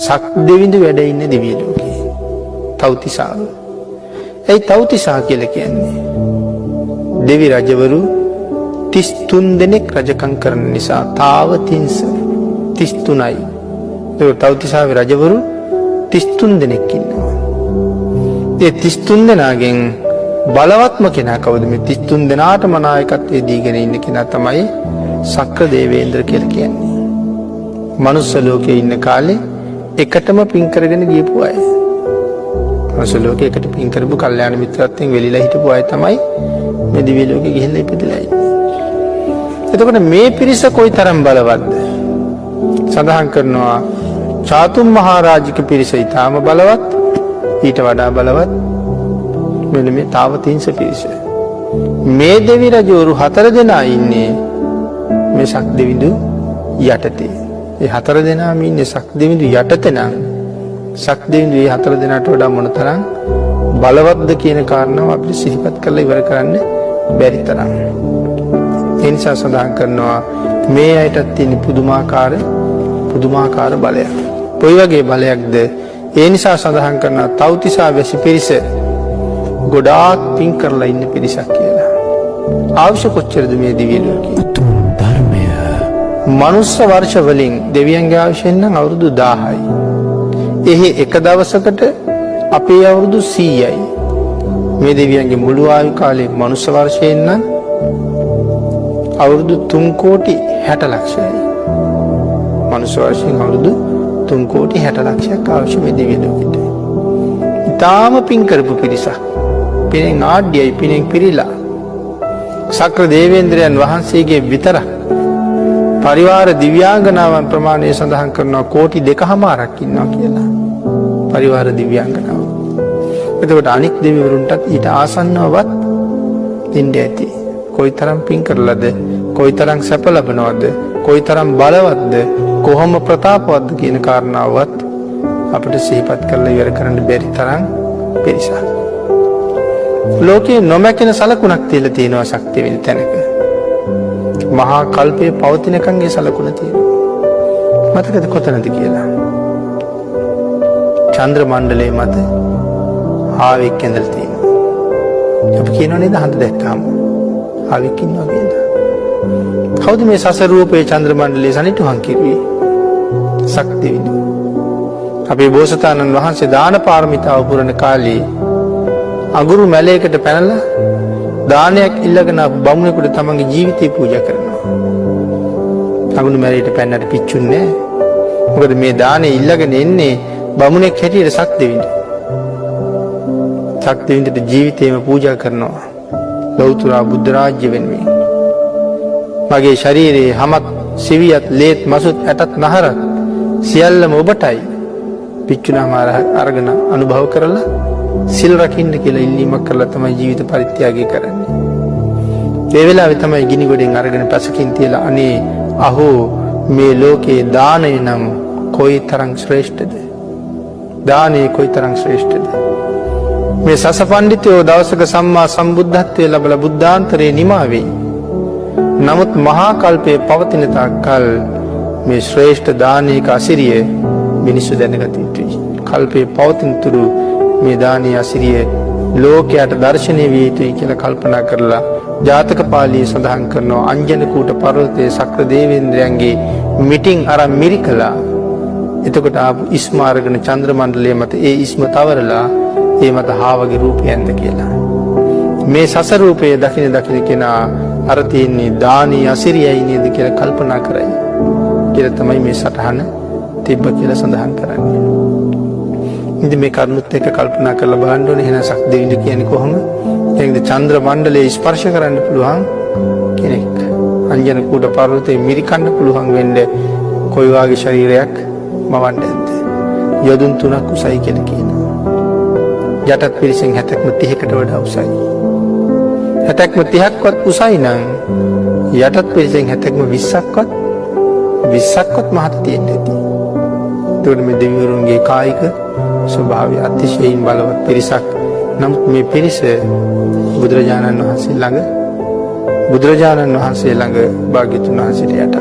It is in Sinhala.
සක් දෙවිඳු වැඩ ඉන්න දිව්‍ය ලෝකේ. තව්තිසාව. ඒ තව්තිසා කියලා කියන්නේ දෙවි රජවරු 33 දෙනෙක් රජකම් කරන නිසා තාවතින්ස 33යි. ඒ තව්තිසාවේ රජවරු 33 දෙනෙක් ඉන්නවා. ඒ 33 දෙනාගෙන් බලවත්ම කෙනා කවුද? මේ 33 දෙනාටම නායකත්වයේ දීගෙන ඉන්න කෙනා තමයි සක්‍ර දේවේන්ද්‍ර කියලා කියන්නේ. මනුස්ස ලෝකේ ඉන්න කාලේ එකටම පින් කරගෙන ගියපු අය. මනුස්ස ලෝකේ එකට පින් කරපු කල්යාණ මිත්‍රත්වයෙන් වෙලිලා හිටපු අය තමයි මේ දිව්‍ය ලෝකෙ ගිහිල්ලා ඉපදලා ඉන්නේ. එතකොට මේ පිරිස කොයිතරම් බලවත්ද? සඳහන් කරනවා චාතුම් මහරජික පිරිස ඊටාම බලවත්, ඊට වඩා බලවත් මෙන්න මේ තාවතිංස පිරිස. මේ දෙවි රජවරු 4 දෙනා ඉන්නේ මේ සක් දෙවිඳු යටතේ. ඒ 4 දෙනාම ඉන්නේ සක් දෙවිඳු යටතේ නම් සක් දෙවිඳු මේ 4 දෙනාට වඩා මොනතරම් බලවත්ද කියන කාරණාව අපිට සිහිපත් කරලා ඉවර කරන්න බැරි තරම්. ඒ නිසා සඳහන් කරනවා මේ අයටත් තියෙන පුදුමාකාර බලයක්. කොයි වගේ බලයක්ද? ඒ නිසා සඳහන් කරනවා තව්තිසා වැසි පිරිස ගොඩාක් පින් කරලා ඉන්න පිරිසක් කියලා. අවශ්‍ය කොච්චරද මේ දිව්‍ය ලෝකේ? උතුම් ධර්මය. මනුස්ස වර්ෂ වලින් දෙවියන්ගේ අවශ්‍යයෙන් නම් අවුරුදු 1000යි. එහි එක දවසකට අපේ අවුරුදු 100යි. මේ දෙවියන්ගේ මුළු ආයු කාලේ මනුස්ස වර්ෂයෙන් නම් අවුරුදු 3 කෝටි 60 ලක්ෂයයි. මනුස්ස වර්ෂයෙන් අවුරුදු 3 කෝටි 60 ලක්ෂයක් අවශ්‍ය මේ දිව්‍ය ලෝකෙට. ඊටාම පින් කරපු පිරිසක්. පිනෙන් ආඩ්‍යයි, පිනෙන් පිරීලා සක්‍ර දේවේන්ද්‍රයන් වහන්සේගේ විතරක් පරිවාර දිව්‍යාංගනාවන් ප්‍රමාණය සඳහන් කරනවා කෝටි 2.5ක් ඉන්නවා කියලා. පරිවාර දිව්‍යාංගනාව. එතකොට අනික් දෙවිවරුන්ටත් ඊට ආසන්නවවත් ඉන්නේ ඇති. කොයිතරම් පින් කරලාද, කොයිතරම් සැප ලබනවද, කොයිතරම් බලවත්ද, කොහොම ප්‍රතාපවත්ද කියන කාරණාවත් අපිට සිහිපත් කරලා ඉවර කරන්න බැරි තරම් පිරිසක්. ලෝකේ නොමැකෙන සලකුණක් තියලා තියෙනවා ශක්තිය වෙන තැනක. මහා කල්පයේ පවතිනකන් ඒ සලකුණ තියෙනවා. මතකද කොතනද කියලා? චන්ද්‍ර මණ්ඩලයේ මත ආවෙක් ඇඳලා තියෙනවා. අපි කියනවා නේද හඳ දැක්කාම ආවෙක් ඉන්නවා කියලා. කවුද මේ සසරූපේ චන්ද්‍ර මණ්ඩලයේ සනිටුහන් කිරුවේ? ශක්තිය විඳු. අපේ බෝසතාණන් වහන්සේ දාන පාරමිතාව පුරන කාලේ අඟුරු මැලයකට පැනලා දානයක් ඉල්ලගෙන බමුණෙකුට තමන්ගේ ජීවිතය පූජා කරනවා. අඟුරු මැලයට පැන්නට පිච්චුන්නේ නැහැ. මොකද මේ දානේ ඉල්ලගෙන එන්නේ බමුණෙක් හැටියට සක් දෙවිඳ. සක් දෙවිඳට ජීවිතේම පූජා කරනවා. ලෞතර බුද්ධ රාජ්‍ය වෙනුවෙන්. මගේ ශරීරයේ හැමත් සිවියත් ලේත් මසුත් ඇටත් නහරත් සියල්ලම ඔබටයි. පිච්චුනාම අරගෙන අනුභව කරලා සිල් රකින්න කියලා ඉල්ලීමක් කරලා තමයි ජීවිත පරිත්‍යාගය කරන්නේ. ඒ වෙලාවේ තමයි ගිනි ගොඩෙන් අරගෙන පසකින් තියලා අනේ අහෝ මේ ලෝකේ දානය නම් කොයිතරම් ශ්‍රේෂ්ඨද? දානය කොයිතරම් ශ්‍රේෂ්ඨද? මේ සසපණ්ඩිතයෝ දවසක සම්මා සම්බුද්ධත්වයේ ලැබලා බුද්ධාන්තරේ නිමා වෙයි. නමුත් මහා කල්පයේ පවතින තාක්කල් මේ ශ්‍රේෂ්ඨ දානයක අසිරිය මිනිස්සු දැනගත යුතුයි. කල්පයේ පවතින තුරු මේ දානීය අසිරිය ලෝකයට දර්ශනය විය යුතුයි කියලා කල්පනා කරලා ජාතක පාළියේ සඳහන් කරනවා අංජන කූට පර්වතයේ සක්‍ර දේවේන්ද්‍රයන්ගේ මිටින් අරන් මිරිකලා එතකොට ආපු ඉස්ම අරගෙන චන්ද්‍ර මණ්ඩලයේ මත ඒ ඉස්ම තවරලා ඒ මත හාවගේ රූපයන්ද කියලා. මේ සස රූපයේ දකින කෙනා අර තියෙන්නේ දානීය අසිරියයි නේද කියලා කල්පනා කරයි. කියලා තමයි මේ සටහන තිබ්බ කියලා සඳහන් කරන්නේ. ඉතින් මේ කරුණුත් එක්ක කල්පනා කරලා බලන්න ඕනේ එහෙනම් සක් දෙවිඳ කියන්නේ කොහොම? ඒකද චන්ද්‍ර මණ්ඩලයේ ස්පර්ශ කරන්න පුළුවන් කෙනෙක්. අංජන කූට පර්වතයේ මිරිකන්න පුළුවන් වෙන්නේ කොයි වාගේ ශරීරයක් මවන්නද? යොදුන් 3ක් උසයි කියලා කියනවා. යටත් පිරිසෙන් 70ක්ම 30කට වඩා උසයි. 70ක්ම 30ක්වත් උසයි නම් යටත් පිරිසෙන් 70ක්ම 20ක්වත් මහත තියෙන්නේ නැති. ඒකට මේ දෙවිවරුන්ගේ කායික ස්වභාවය අතිශයින් බලවත් පිරිසක්. නමුත් මේ පිරිස බුදුරජාණන් වහන්සේ ළඟ භාග්‍යතුන් වහන්සේට යටත්.